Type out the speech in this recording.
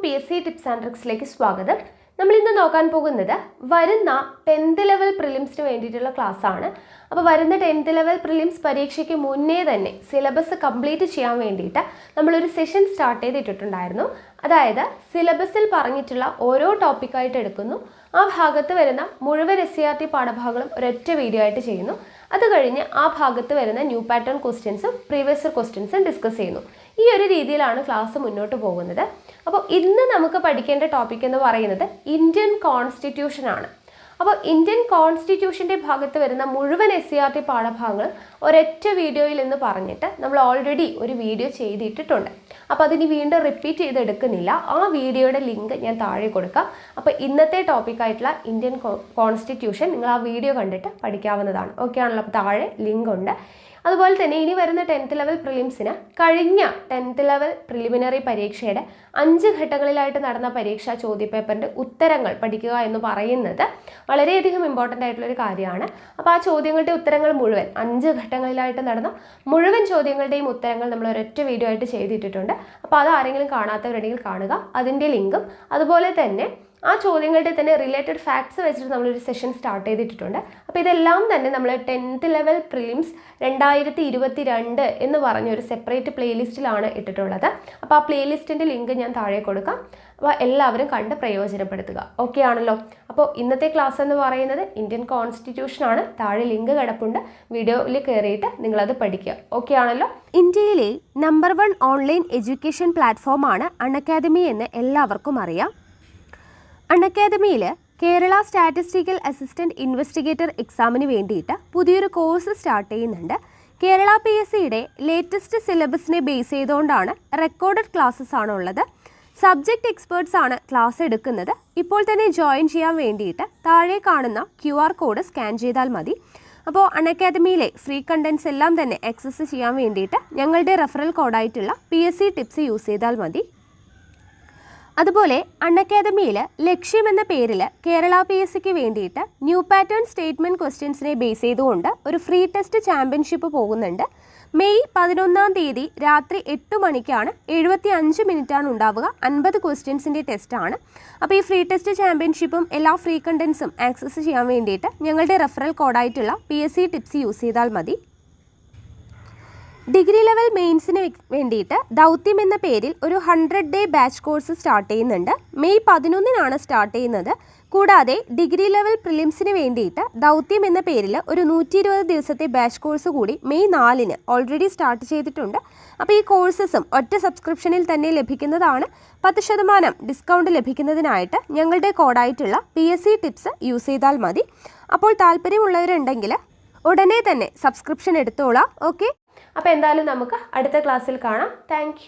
PSC tips and ട്രിക്സിലേക്ക് സ്വാഗതം. നമ്മൾ ഇന്ന് നോക്കാൻ പോകുന്നത് വരുന്ന 10th ലെവൽ പ്രിലിംസിന് വേണ്ടിയിട്ടുള്ള ക്ലാസ് ആണ്. അപ്പോൾ വരുന്ന 10th ലെവൽ പ്രിലിംസ് പരീക്ഷയ്ക്ക് മുന്നേ തന്നെ സിലബസ് കംപ്ലീറ്റ് ചെയ്യാൻ വേണ്ടിയിട്ട് നമ്മളൊരു സെഷൻ സ്റ്റാർട്ട് ചെയ്തിട്ടുണ്ടായിരുന്നു. അതായത് സിലബസിൽ പറഞ്ഞിട്ടുള്ള ഓരോ ടോപ്പിക്കായിട്ട് എടുക്കുന്നു, ആ ഭാഗത്ത് വരുന്ന മുഴുവൻ SCRT പാഠഭാഗങ്ങളും ഒരൊറ്റ വീഡിയോ ആയിട്ട് ചെയ്യുന്നു. അത് കഴിഞ്ഞ് ആ ഭാഗത്ത് വരുന്ന ന്യൂ പാറ്റേൺ ക്വസ്റ്റ്യൻസും പ്രീവിയസ് ഇയർ ക്വസ്റ്റ്യൻസും ഡിസ്കസ് ചെയ്യുന്നു. ഈ ഒരു രീതിയിലാണ് ക്ലാസ് മുന്നോട്ട് പോകുന്നത്. അപ്പോൾ ഇന്ന് നമുക്ക് പഠിക്കേണ്ട ടോപ്പിക് എന്ന് പറയുന്നത് ഇന്ത്യൻ കോൺസ്റ്റിറ്റ്യൂഷൻ ആണ്. അപ്പോൾ ഇന്ത്യൻ കോൺസ്റ്റിറ്റ്യൂഷൻ്റെ ഭാഗത്ത് വരുന്ന മുഴുവൻ SCRT പാഠഭാഗങ്ങൾ ഒരൊറ്റ വീഡിയോയിൽ എന്ന് പറഞ്ഞിട്ട് നമ്മൾ ഓൾറെഡി ഒരു വീഡിയോ ചെയ്തിട്ടിട്ടുണ്ട്. അപ്പോൾ അതിന് വീണ്ടും റിപ്പീറ്റ് ചെയ്തെടുക്കുന്നില്ല. ആ വീഡിയോയുടെ ലിങ്ക് ഞാൻ താഴെ കൊടുക്കാം. അപ്പോൾ ഇന്നത്തെ ടോപ്പിക്കായിട്ടുള്ള ഇന്ത്യൻ കോൺസ്റ്റിറ്റ്യൂഷൻ നിങ്ങൾ ആ വീഡിയോ കണ്ടിട്ട് പഠിക്കാവുന്നതാണ്. ഓക്കെ ആണല്ലോ? അപ്പോൾ താഴെ ലിങ്ക് ഉണ്ട്. അതുപോലെ തന്നെ ഇനി വരുന്ന 10th ലെവൽ പ്രിലിംസിന് കഴിഞ്ഞ 10th ലെവൽ പ്രിലിമിനറി പരീക്ഷയുടെ 5 ഘട്ടങ്ങളിലായിട്ട് നടന്ന പരീക്ഷാ ചോദ്യപേപ്പറിൻ്റെ ഉത്തരങ്ങൾ പഠിക്കുക എന്ന് പറയുന്നത് വളരെയധികം ഇമ്പോർട്ടൻ്റ് ആയിട്ടുള്ളൊരു കാര്യമാണ്. അപ്പോൾ ആ ചോദ്യങ്ങളുടെ ഉത്തരങ്ങൾ മുഴുവൻ 5 ഘട്ടങ്ങളിലായിട്ട് നടന്ന മുഴുവൻ ചോദ്യങ്ങളുടെയും ഉത്തരങ്ങൾ നമ്മൾ ഒരൊറ്റ വീഡിയോ ആയിട്ട് ചെയ്തിട്ടുണ്ട്. അപ്പോൾ അത് ആരെങ്കിലും കാണാത്തവരുണ്ടെങ്കിൽ കാണുക. അതിൻ്റെ ലിങ്കും അതുപോലെ തന്നെ ആ ചോദ്യങ്ങളുടെ തന്നെ റിലേറ്റഡ് ഫാക്ട്സ് വെച്ചിട്ട് നമ്മളൊരു സെഷൻ സ്റ്റാർട്ട് ചെയ്തിട്ടുണ്ട്. അപ്പോൾ ഇതെല്ലാം തന്നെ നമ്മൾ 10th ലെവൽ പ്രിലിംസ് 2022 എന്ന് പറഞ്ഞൊരു സെപ്പറേറ്റ് പ്ലേലിസ്റ്റിലാണ് ഇട്ടിട്ടുള്ളത്. അപ്പോൾ ആ പ്ലേലിസ്റ്റിൻ്റെ ലിങ്ക് ഞാൻ താഴെ കൊടുക്കാം. അപ്പോൾ എല്ലാവരും കണ്ട് പ്രയോജനപ്പെടുത്തുക. ഓക്കെ ആണല്ലോ? അപ്പോൾ ഇന്നത്തെ ക്ലാസ് എന്ന് പറയുന്നത് ഇന്ത്യൻ കോൺസ്റ്റിറ്റ്യൂഷനാണ്. താഴെ ലിങ്ക് കിടപ്പുണ്ട്. വീഡിയോയിൽ കയറിയിട്ട് നിങ്ങളത് പഠിക്കുക. ഓക്കെ ആണല്ലോ? ഇന്ത്യയിലെ നമ്പർ 1 ഓൺലൈൻ എഡ്യൂക്കേഷൻ പ്ലാറ്റ്ഫോമാണ് അൺഅക്കാദമി എന്ന് എല്ലാവർക്കും അറിയാം. അൺഅക്കാദമിയിൽ കേരള സ്റ്റാറ്റിസ്റ്റിക്കൽ അസിസ്റ്റൻറ്റ് ഇൻവെസ്റ്റിഗേറ്റർ എക്സാമിന് വേണ്ടിയിട്ട് പുതിയൊരു കോഴ്സ് സ്റ്റാർട്ട് ചെയ്യുന്നുണ്ട്. കേരള PSCയുടെ ലേറ്റസ്റ്റ് സിലബസിനെ ബേസ് ചെയ്തുകൊണ്ടാണ് റെക്കോർഡഡ് ക്ലാസ്സസ് ആണ് ഉള്ളത്. സബ്ജക്റ്റ് എക്സ്പേർട്സ് ആണ് ക്ലാസ് എടുക്കുന്നത്. ഇപ്പോൾ തന്നെ ജോയിൻ ചെയ്യാൻ വേണ്ടിയിട്ട് താഴെ കാണുന്ന QR കോഡ് സ്കാൻ ചെയ്താൽ മതി. അപ്പോൾ അൺഅക്കാദമിയിലെ ഫ്രീ കണ്ടൻസ് എല്ലാം തന്നെ ആക്സസ് ചെയ്യാൻ വേണ്ടിയിട്ട് ഞങ്ങളുടെ റെഫറൽ കോഡായിട്ടുള്ള PSC ടിപ്സ് യൂസ് ചെയ്താൽ മതി. അതുപോലെ അൺഅക്കാദമിയിൽ ലക്ഷ്യം എന്ന പേരിൽ കേരള PSCക്ക് വേണ്ടിയിട്ട് ന്യൂ പാറ്റേൺ സ്റ്റേറ്റ്മെൻറ്റ് ക്വസ്റ്റ്യൻസിനെ ബേസ് ചെയ്തുകൊണ്ട് ഒരു ഫ്രീ ടെസ്റ്റ് ചാമ്പ്യൻഷിപ്പ് പോകുന്നുണ്ട്. മെയ് 11-ാം തീയതി രാത്രി 8 മണിക്കാണ്. 75 മിനിറ്റാണ് ഉണ്ടാവുക. 50 ക്വസ്റ്റ്യൻസിൻ്റെ ടെസ്റ്റാണ്. അപ്പോൾ ഈ ഫ്രീ ടെസ്റ്റ് ചാമ്പ്യൻഷിപ്പും എല്ലാ ഫ്രീ കണ്ടൻസും ആക്സസ് ചെയ്യാൻ വേണ്ടിയിട്ട് ഞങ്ങളുടെ റെഫറൽ കോഡായിട്ടുള്ള PSC ടിപ്സ് യൂസ് ചെയ്താൽ മതി. ഡിഗ്രി ലെവൽ മെയിൻസിന് വേണ്ടിയിട്ട് ദൗത്യം എന്ന പേരിൽ ഒരു 100 ഡേ ബാച്ച് കോഴ്സ് സ്റ്റാർട്ട് ചെയ്യുന്നുണ്ട്. മെയ് 11-നാണ് സ്റ്റാർട്ട് ചെയ്യുന്നത്. കൂടാതെ ഡിഗ്രി ലെവൽ പ്രിലിംസിന് വേണ്ടിയിട്ട് ദൗത്യം എന്ന പേരിൽ ഒരു 120 ദിവസത്തെ ബാച്ച് കോഴ്സ് കൂടി മെയ് 4-ന് ഓൾറെഡി സ്റ്റാർട്ട് ചെയ്തിട്ടുണ്ട്. അപ്പോൾ ഈ കോഴ്സസും ഒറ്റ സബ്സ്ക്രിപ്ഷനിൽ തന്നെ ലഭിക്കുന്നതാണ്. 10% ഡിസ്കൗണ്ട് ലഭിക്കുന്നതിനായിട്ട് ഞങ്ങളുടെ കോഡായിട്ടുള്ള PSC ടിപ്സ് യൂസ് ചെയ്താൽ മതി. അപ്പോൾ താല്പര്യമുള്ളവരുണ്ടെങ്കിൽ ഉടനെ തന്നെ സബ്സ്ക്രിപ്ഷൻ എടുത്തോളാം. ഓക്കെ, അപ്പോൾ എന്തായാലും നമുക്ക് അടുത്ത ക്ലാസ്സിൽ കാണാം. താങ്ക്